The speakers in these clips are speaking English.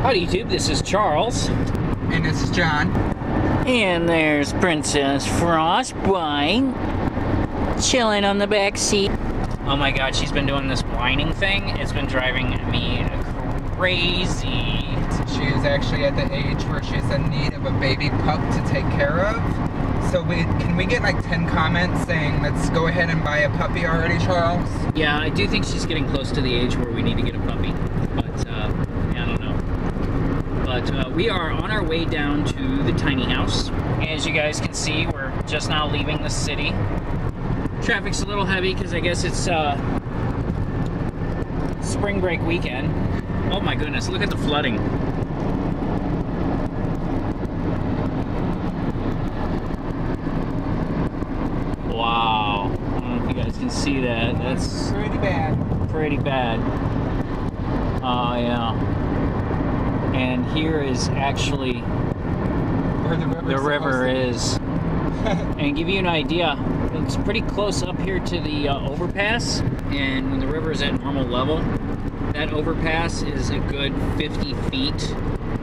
Howdy YouTube, this is Charles. And this is John. And there's Princess Frostbite chilling on the back seat. Oh my god, she's been doing this whining thing. It's been driving me crazy. She is actually at the age where she's in need of a baby pup to take care of. So can we get like 10 comments saying, let's go ahead and buy a puppy already, Charles? Yeah, I do think she's getting close to the age where we need to get a puppy. But, I don't know. But we are on our way down to the tiny house. As you guys can see, we're just now leaving the city. Traffic's a little heavy because I guess it's spring break weekend. Oh my goodness, look at the flooding. Wow. I don't know if you guys can see that. That's pretty bad. Pretty bad. Oh, yeah. And here is actually where the river is. And give you an idea, it's pretty close up here to the overpass. And when the river is at normal level, that overpass is a good 50 feet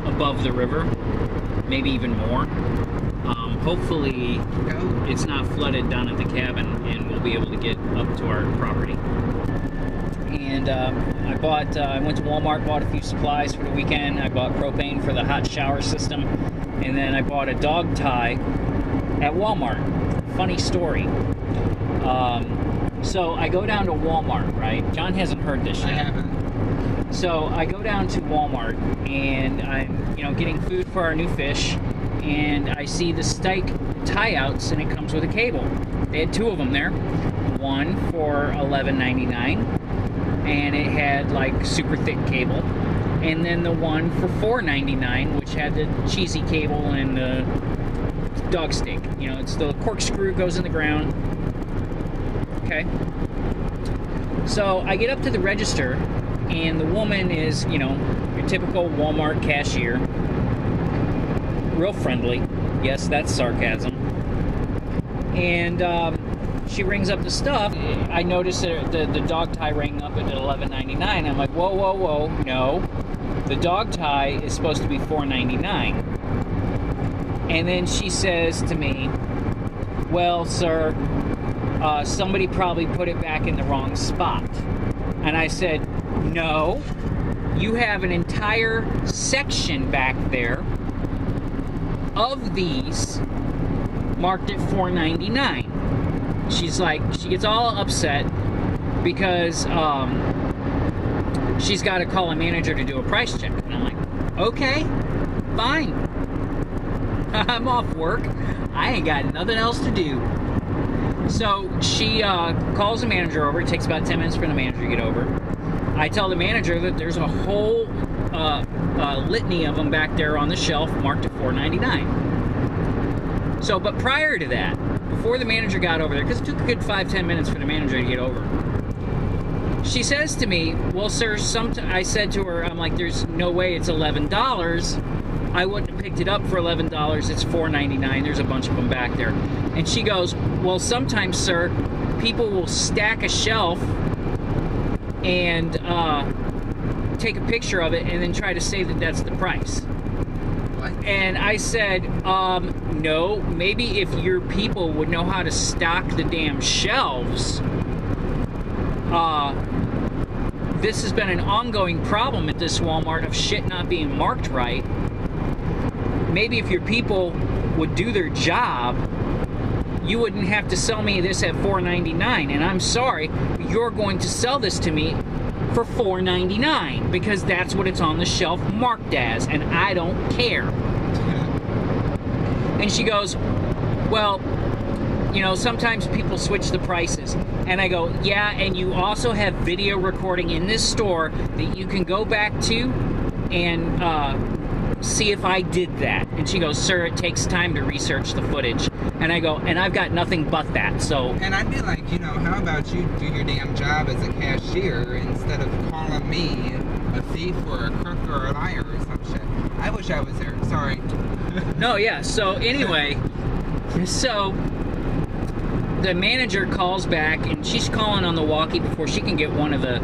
above the river, maybe even more. Hopefully it's not flooded down at the cabin and we'll be able to get up to our property. And I went to Walmart, bought a few supplies for the weekend. I bought propane for the hot shower system, and then I bought a dog tie at Walmart. Funny story. So I go down to Walmart, right? John hasn't heard this yet. I haven't. So I go down to Walmart and I'm, getting food for our new fish, and I see the steak tie-outs, and it comes with a cable. They had two of them there. One for $11.99, and it had like super thick cable, and then the one for $4.99, which had the cheesy cable and the dog steak. It's the corkscrew goes in the ground. Okay. So I get up to the register, and the woman is, your typical Walmart cashier. Real friendly. Yes, that's sarcasm. And she rings up the stuff. I noticed that the dog tie rang up at $11.99. I'm like, whoa, whoa, whoa, no. The dog tie is supposed to be $4.99. And then she says to me, well, sir, somebody probably put it back in the wrong spot. And I said, no, you have an entire section back there of these marked at $4.99. She's like, she gets all upset because she's got to call a manager to do a price check. And I'm like, okay, fine. I'm off work. I ain't got nothing else to do. So she calls the manager over. It takes about 10 minutes for the manager to get over. I tell the manager that there's a whole litany of them back there on the shelf marked at $4.99. So, but prior to that, before the manager got over there, because it took a good 5-10 minutes for the manager to get over, she says to me, well, sir, I said to her, I'm like, there's no way it's $11. I wouldn't have picked it up for $11. It's $4.99. There's a bunch of them back there. And she goes, well, sometimes, sir, people will stack a shelf and take a picture of it and then try to say that that's the price. What? And I said, no, maybe if your people would know how to stock the damn shelves. This has been an ongoing problem at this Walmart of shit not being marked right. Maybe if your people would do their job, you wouldn't have to sell me this at $4.99. And I'm sorry, you're going to sell this to me for $4.99 because that's what it's on the shelf marked as, and I don't care. And she goes, well, sometimes people switch the prices. And I go, yeah, and you also have video recording in this store that you can go back to and see if I did that. And she goes, sir, it takes time to research the footage. And I go, and I've got nothing but that, so. And I'd be like, how about you do your damn job as a cashier instead of calling me a thief or a crook or a liar or some shit. I wish I was there, sorry. No, yeah, so anyway, so the manager calls back, and she's calling on the walkie before she can get one of the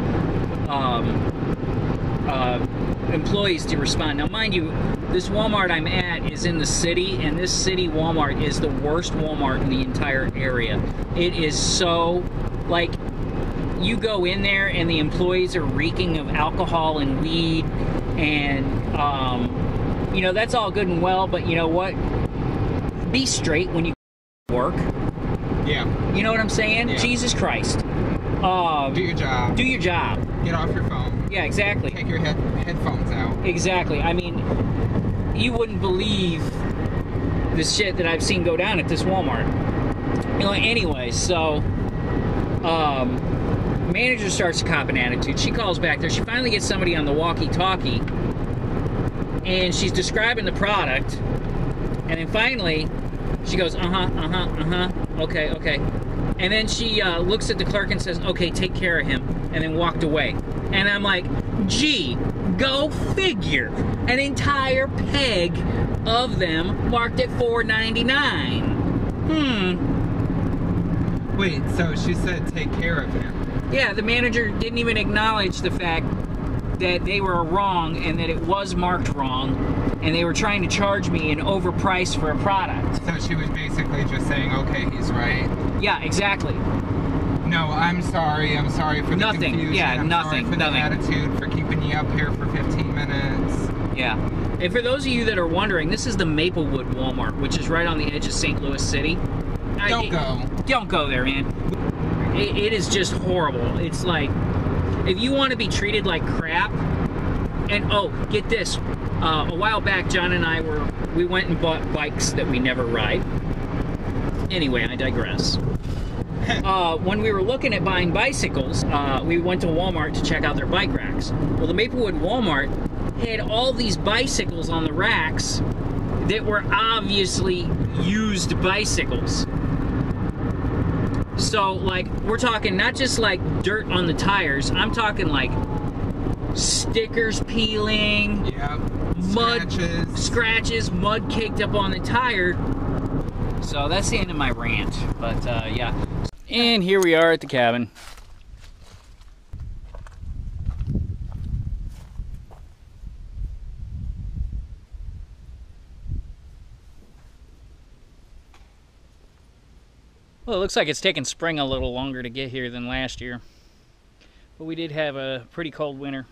employees to respond. Now, mind you, this Walmart I'm at is in the city, and this city Walmart is the worst Walmart in the entire area. It is so, like, you go in there and the employees are reeking of alcohol and weed, and, you know, that's all good and well, but you know what? Be straight when you work. Yeah. You know what I'm saying? Yeah. Jesus Christ. Do your job. Do your job. Get off your phone. Yeah, exactly. Take your headphones out. Exactly. I mean, you wouldn't believe the shit that I've seen go down at this Walmart. You know, anyway, so, manager starts to cop an attitude. She calls back there. She finally gets somebody on the walkie-talkie, and she's describing the product, and then finally, she goes, okay, okay. And then she looks at the clerk and says, okay, take care of him, and then walked away. And I'm like, gee, go figure. An entire peg of them marked at $4.99. Wait, so she said take care of him. Yeah, the manager didn't even acknowledge the fact that they were wrong and that it was marked wrong, and they were trying to charge me an overprice for a product. So she was basically just saying, okay, he's right. Yeah, exactly. No, I'm sorry. I'm sorry for the confusion. Yeah, I'm nothing. sorry for the attitude, for keeping you up here for 15 minutes. Yeah. And for those of you that are wondering, this is the Maplewood Walmart, which is right on the edge of St. Louis City. Don't go. Don't go there, man. It is just horrible. It's like, if you want to be treated like crap, and oh, get this. A while back, John and I we went and bought bikes that we never ride. Anyway, I digress. When we were looking at buying bicycles, we went to Walmart to check out their bike racks. Well, the Maplewood Walmart had all these bicycles on the racks that were obviously used bicycles. So, like, we're talking not just like dirt on the tires, I'm talking like stickers peeling, yeah, mud scratches, mud caked up on the tire. So that's the end of my rant, but yeah. And here we are at the cabin. Well, it looks like it's taken spring a little longer to get here than last year. But we did have a pretty cold winter.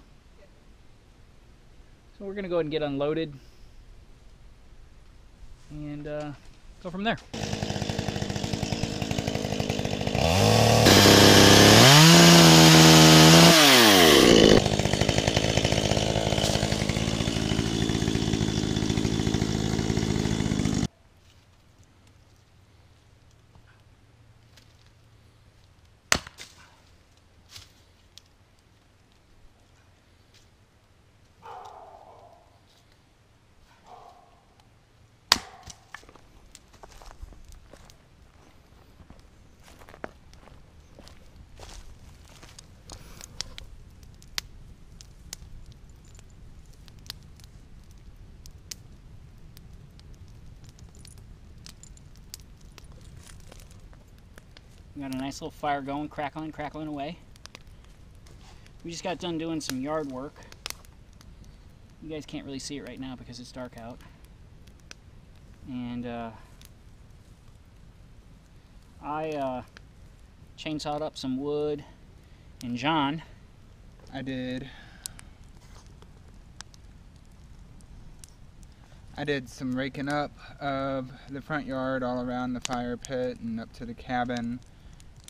So we're going to go ahead and get unloaded and go from there. We got a nice little fire going, crackling away. We just got done doing some yard work. You guys can't really see it right now because it's dark out. And I chainsawed up some wood, and John. I did some raking up of the front yard all around the fire pit and up to the cabin,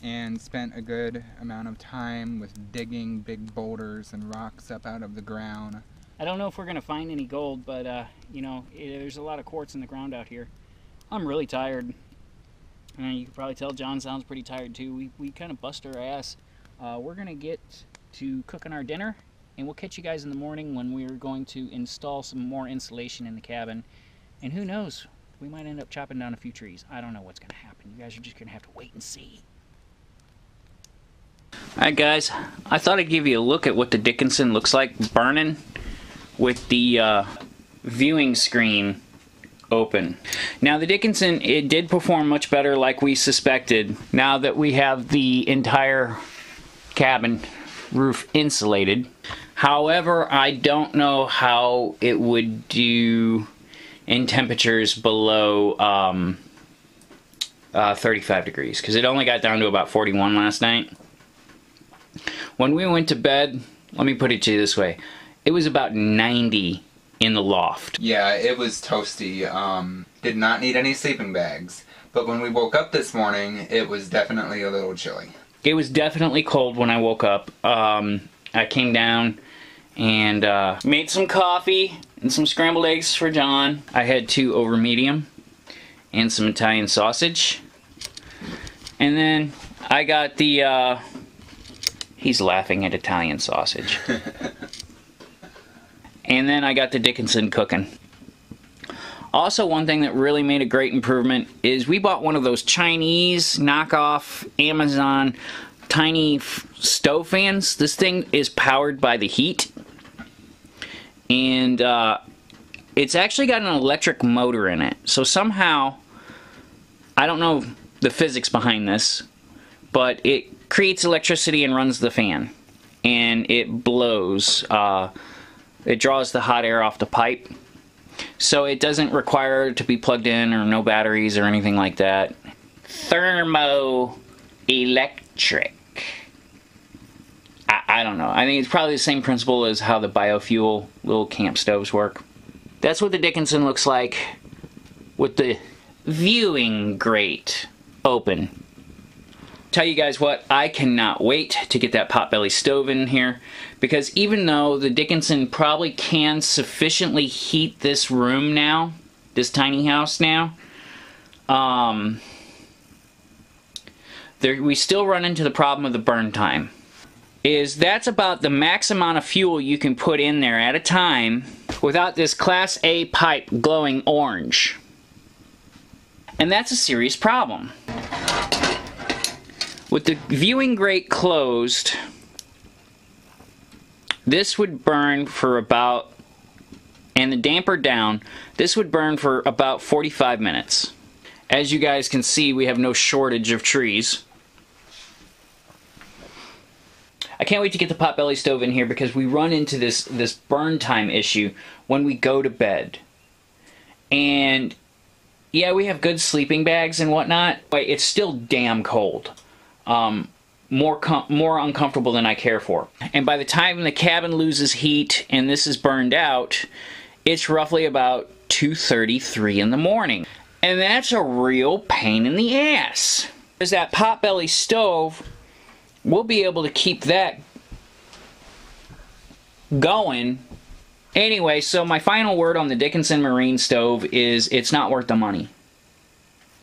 and spent a good amount of time with digging big boulders and rocks up out of the ground. I don't know if we're going to find any gold, but you know, there's a lot of quartz in the ground out here. I'm really tired. You can probably tell John sounds pretty tired too. We kind of bust our ass. We're going to get to cooking our dinner, and we'll catch you guys in the morning when we're going to install some more insulation in the cabin. And who knows, we might end up chopping down a few trees. I don't know what's going to happen. You guys are just going to have to wait and see. Alright guys, I thought I'd give you a look at what the Dickinson looks like burning with the viewing screen open. Now the Dickinson, it did perform much better like we suspected now that we have the entire cabin roof insulated. However, I don't know how it would do in temperatures below 35 degrees, because it only got down to about 41 last night. When we went to bed, let me put it to you this way, it was about 90 in the loft. Yeah, it was toasty. Did not need any sleeping bags. But when we woke up this morning, it was definitely a little chilly. It was definitely cold when I woke up. I came down and made some coffee and some scrambled eggs for John. I had 2 over medium and some Italian sausage. And then I got the, he's laughing at Italian sausage. And then I got the Dickinson cooking. Also, one thing that really made a great improvement is we bought one of those Chinese knockoff Amazon tiny stove fans. This thing is powered by the heat. And it's actually got an electric motor in it. So somehow, I don't know the physics behind this, but it creates electricity and runs the fan. And it blows. It draws the hot air off the pipe. So it doesn't require to be plugged in or no batteries or anything like that. Thermoelectric. I don't know. I think it's probably the same principle as how the biofuel little camp stoves work. That's what the Dickinson looks like with the viewing grate open. Tell you guys what, I cannot wait to get that potbelly stove in here, because even though the Dickinson probably can sufficiently heat this room now, this tiny house now, we still run into the problem of the burn time. That's about the max amount of fuel you can put in there at a time without this Class A pipe glowing orange. And that's a serious problem. With the viewing grate closed, this would burn for about, and the damper down, this would burn for about 45 minutes. As you guys can see, we have no shortage of trees. I can't wait to get the potbelly stove in here because we run into this burn time issue when we go to bed. And yeah, we have good sleeping bags and whatnot, but it's still damn cold. More uncomfortable than I care for. And by the time the cabin loses heat and this is burned out, it's roughly about 2:33 in the morning. And that's a real pain in the ass. Because that potbelly stove, we'll be able to keep that going. Anyway, so my final word on the Dickinson Marine stove is it's not worth the money.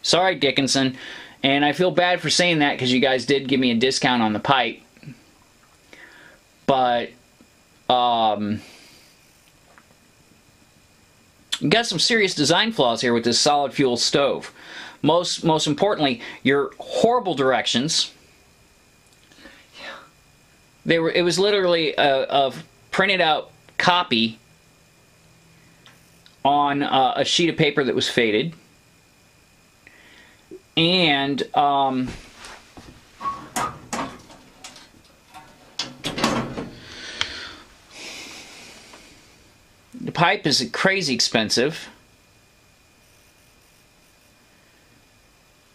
Sorry, Dickinson. And I feel bad for saying that because you guys did give me a discount on the pipe. But, you got some serious design flaws here with this solid fuel stove. Most importantly, your horrible directions. It was literally a printed out copy on a sheet of paper that was faded. And the pipe is crazy expensive.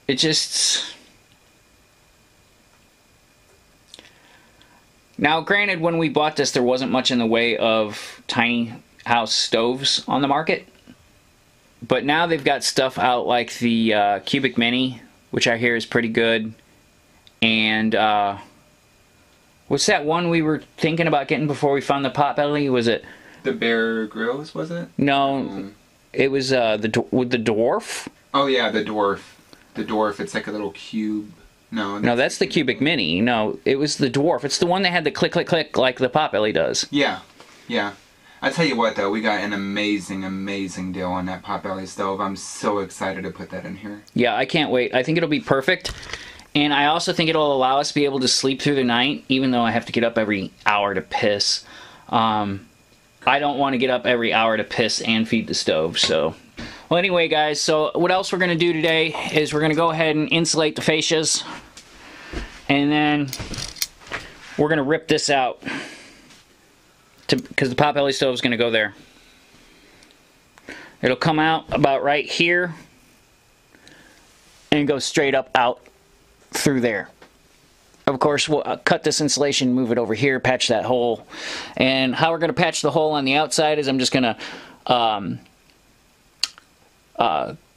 It just... Now, granted, when we bought this, there wasn't much in the way of tiny house stoves on the market. But now they've got stuff out like the Cubic Mini, which I hear is pretty good. And what's that one we were thinking about getting before we found the potbelly? Was it the Bear Grylls? Was it? No, it was with the dwarf. Oh yeah, the dwarf. The dwarf. It's like a little cube. No, that's the Cubic Mini. No, it was the dwarf. It's the one that had the click, click, click like the potbelly does. Yeah, yeah. I tell you what, though, we got an amazing, amazing deal on that potbelly stove. I'm so excited to put that in here. Yeah, I can't wait. I think it'll be perfect. And I also think it'll allow us to be able to sleep through the night, even though I have to get up every hour to piss. I don't want to get up every hour to piss and feed the stove, so... Well, anyway, guys, so what else we're going to do today is we're going to go ahead and insulate the fascias. And then we're going to rip this out. because the potbelly stove is going to go there. It'll come out about right here and go straight up out through there. Of course, we'll cut this insulation, move it over here, patch that hole. And how we're going to patch the hole on the outside is I'm just going to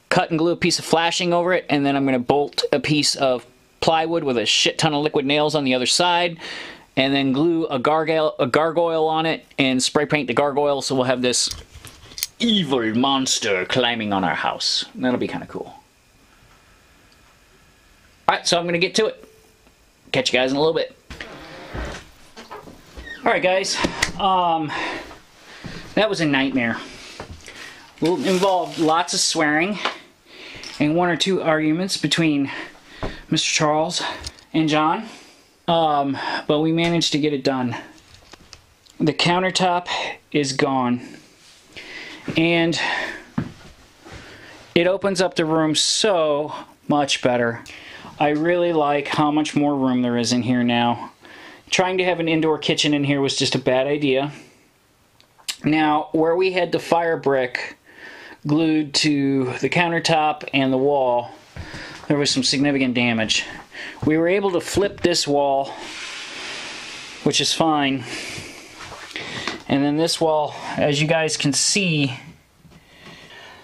cut and glue a piece of flashing over it, and then I'm going to bolt a piece of plywood with a shit ton of liquid nails on the other side, and then glue a gargoyle on it and spray paint the gargoyle, so we'll have this evil monster climbing on our house. That'll be kind of cool. Alright, so I'm going to get to it. Catch you guys in a little bit. Alright guys, that was a nightmare. It involved lots of swearing and 1 or 2 arguments between Mr. Charles and John. But we managed to get it done. The countertop is gone. And it opens up the room so much better. I really like how much more room there is in here now. Trying to have an indoor kitchen in here was just a bad idea. Now, where we had the fire brick glued to the countertop and the wall, there was some significant damage. We were able to flip this wall, which is fine. And then this wall, as you guys can see,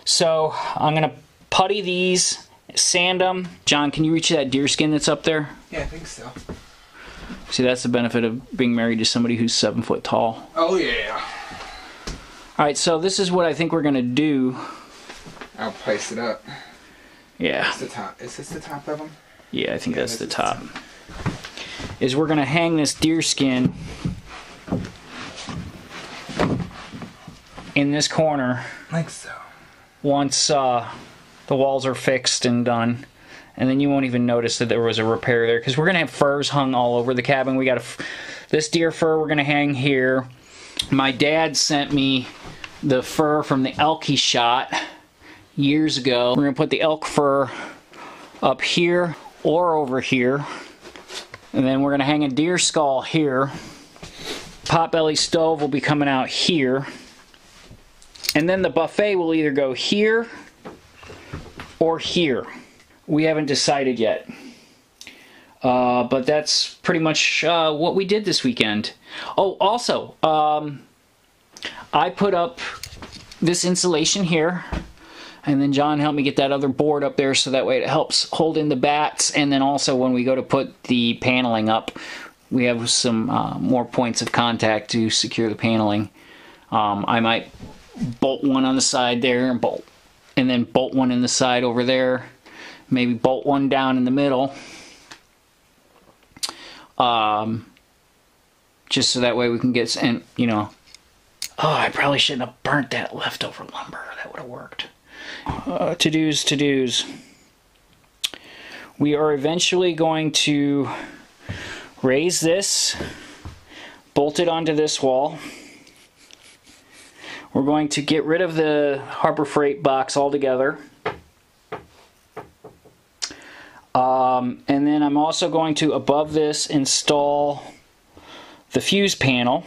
so I'm going to putty these, sand them. John, can you reach that deer skin that's up there? Yeah, I think so. See, that's the benefit of being married to somebody who's 7 foot tall. Oh yeah. Alright, so this is what I think we're going to do. I'll place it up. Yeah. That's the top. Is this the top of them? Yeah, I think that's the top. Is we're going to hang this deer skin in this corner. Like so. Once the walls are fixed and done. And then you won't even notice that there was a repair there, because we're going to have furs hung all over the cabin. We got this deer fur we're going to hang here. My dad sent me the fur from the elk he shot years ago. We're going to put the elk fur up here or over here. And then we're going to hang a deer skull here. Potbelly stove will be coming out here. And then the buffet will either go here or here. We haven't decided yet. But that's pretty much what we did this weekend. Oh, also, I put up this insulation here, and then John helped me get that other board up there so that way it helps hold in the bats, and then also when we go to put the paneling up, we have some more points of contact to secure the paneling. I might bolt one on the side there and then bolt one in the side over there. Maybe bolt one down in the middle. Just so that way we can get, and you know, oh, I probably shouldn't have burnt that leftover lumber. That would have worked. To-dos. We are eventually going to raise this, bolt it onto this wall. We're going to get rid of the Harbor Freight box altogether. And then I'm also going to, above this, install the fuse panel.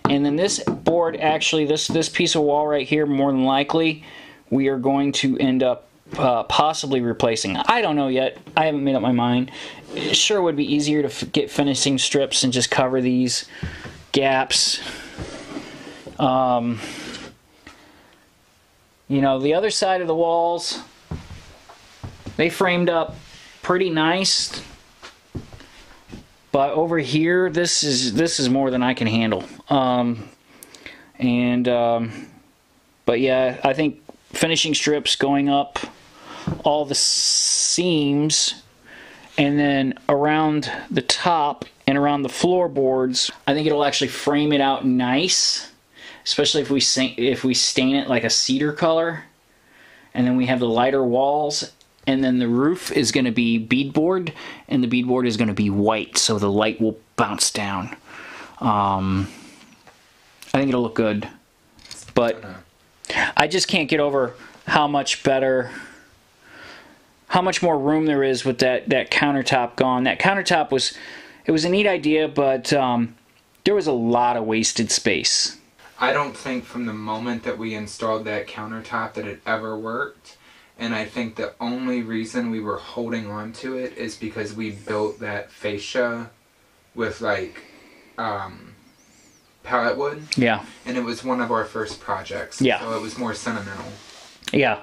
And then this board, actually, this piece of wall right here, more than likely, we are going to end up possibly replacing. I don't know yet. I haven't made up my mind. It sure would be easier to get finishing strips and just cover these gaps. You know, the other side of the walls, they framed up pretty nice, but over here this is more than I can handle. But yeah, I think finishing strips going up all the seams and then around the top and around the floorboards, I think it'll actually frame it out nice, especially if we stain it like a cedar color, and then we have the lighter walls. And then the roof is going to be beadboard, and the beadboard is going to be white, so the light will bounce down. I think it'll look good, but I just can't get over how much better, how much more room there is with that countertop gone. That countertop was a neat idea, but there was a lot of wasted space. I don't think from the moment that we installed that countertop that it ever worked. And I think the only reason we were holding on to it is because we built that fascia with like pallet wood. Yeah. And it was one of our first projects. Yeah. So it was more sentimental. Yeah.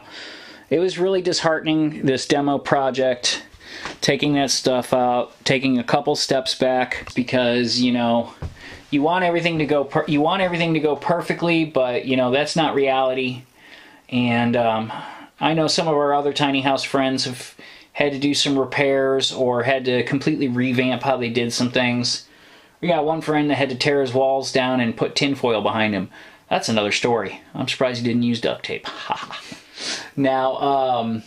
It was really disheartening, this demo project, taking that stuff out, taking a couple steps back, because, you know, you want everything to go perfectly, but, you know, that's not reality. And I know some of our other tiny house friends have had to do some repairs or had to completely revamp how they did some things. We got one friend that had to tear his walls down and put tinfoil behind him. That's another story. I'm surprised he didn't use duct tape. Now,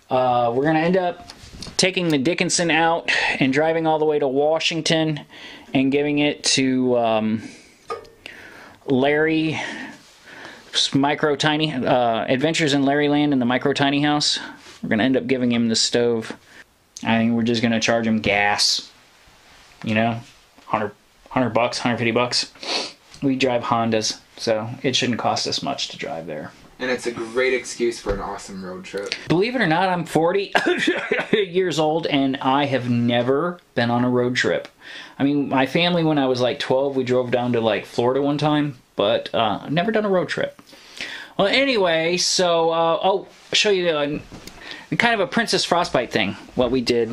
we're going to end up taking the Dickinson out and driving all the way to Washington and giving it to Larry Micro Tiny Adventures in Larryland in the Micro Tiny House. We're going to end up giving him the stove. I think we're just going to charge him gas. You know, $100 bucks, $150. We drive Hondas, so it shouldn't cost us much to drive there. And it's a great excuse for an awesome road trip. Believe it or not, I'm 40 years old, and I have never been on a road trip. I mean, my family, when I was like 12, we drove down to like Florida one time, but I've never done a road trip. Well, anyway, so, I'll show you kind of a Princess Frostbite thing, what we did.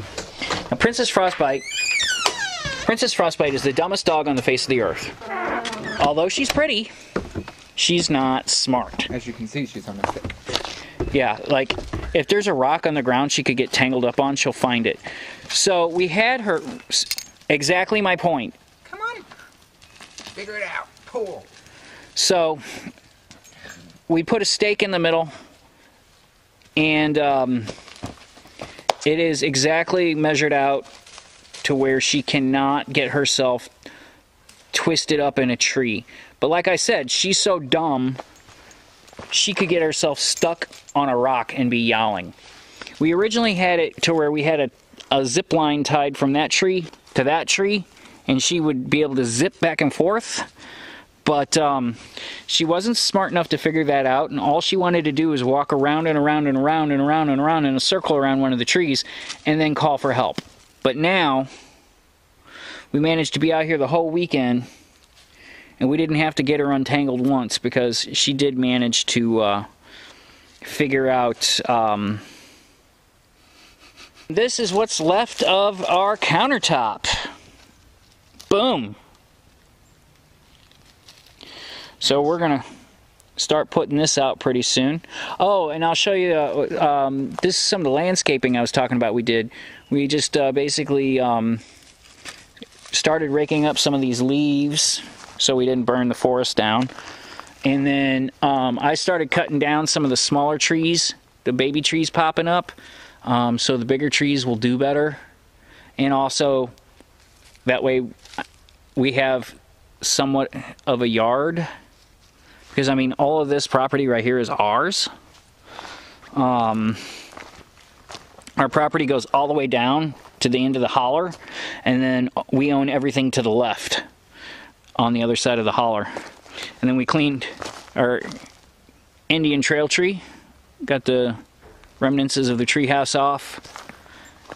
Now, Princess Frostbite is the dumbest dog on the face of the earth. Although she's pretty, she's not smart. As you can see, she's on a stick. Yeah, like, if there's a rock on the ground she could get tangled up on, she'll find it. So, we had her, exactly my point. Come on, figure it out, pull. So, we put a stake in the middle, and it is exactly measured out to where she cannot get herself twisted up in a tree. But like I said, she's so dumb, she could get herself stuck on a rock and be yowling. We originally had it to where we had a zip line tied from that tree to that tree, and she would be able to zip back and forth. But she wasn't smart enough to figure that out, and all she wanted to do was walk around and around and around and around and around in a circle around one of the trees and then call for help. But now, we managed to be out here the whole weekend, and we didn't have to get her untangled once, because she did manage to figure out... This is what's left of our countertop. Boom! So we're going to start putting this out pretty soon. Oh, and I'll show you, this is some of the landscaping I was talking about we did. We just basically started raking up some of these leaves so we didn't burn the forest down. And then I started cutting down some of the smaller trees, the baby trees popping up, so the bigger trees will do better. And also, that way we have somewhat of a yard. Because, I mean, all of this property right here is ours. Our property goes all the way down to the end of the holler, and then we own everything to the left on the other side of the holler. And then we cleaned our Indian trail tree, got the remnants of the tree house off,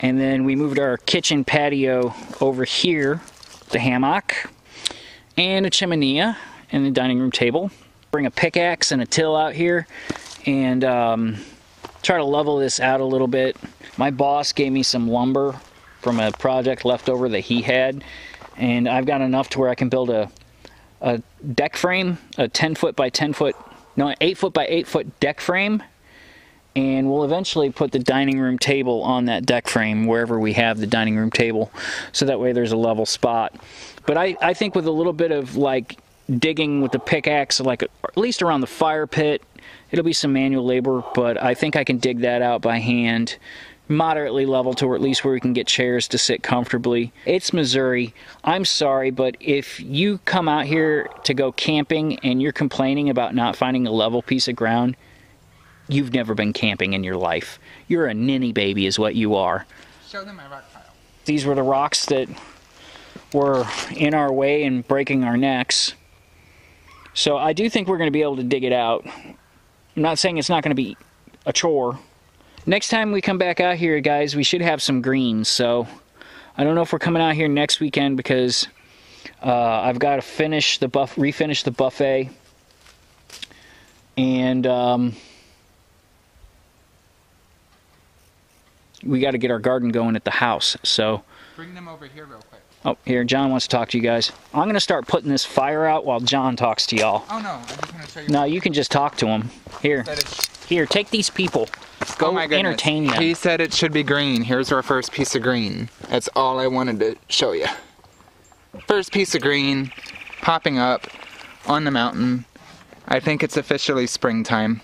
and then we moved our kitchen patio over here, the hammock, and a chimenea, and the dining room table. Bring a pickaxe and a till out here and try to level this out a little bit. My boss gave me some lumber from a project left over that he had, and I've got enough to where I can build a deck frame, a 10-foot by 10-foot, no, an 8-foot by 8-foot deck frame, and we'll eventually put the dining room table on that deck frame wherever we have the dining room table, so that way there's a level spot. But I think with a little bit of like digging with the pickaxe, like at least around the fire pit, it'll be some manual labor, but I think I can dig that out by hand, moderately level to where at least where we can get chairs to sit comfortably. It's Missouri. I'm sorry, but if you come out here to go camping and you're complaining about not finding a level piece of ground, you've never been camping in your life. You're a ninny baby is what you are. Show them my rock pile. These were the rocks that were in our way and breaking our necks. So I do think we're going to be able to dig it out. I'm not saying it's not going to be a chore. Next time we come back out here, guys, we should have some greens. So I don't know if we're coming out here next weekend because I've got to refinish the buffet, and we got to get our garden going at the house. So bring them over here real quick. Oh, here, John wants to talk to you guys. I'm going to start putting this fire out while John talks to y'all. Oh no, I just want to show you. No, you can just talk to him. Here, take these people. Go Oh my goodness. entertain them. He said it should be green. Here's our first piece of green. That's all I wanted to show you. First piece of green, popping up on the mountain. I think it's officially springtime.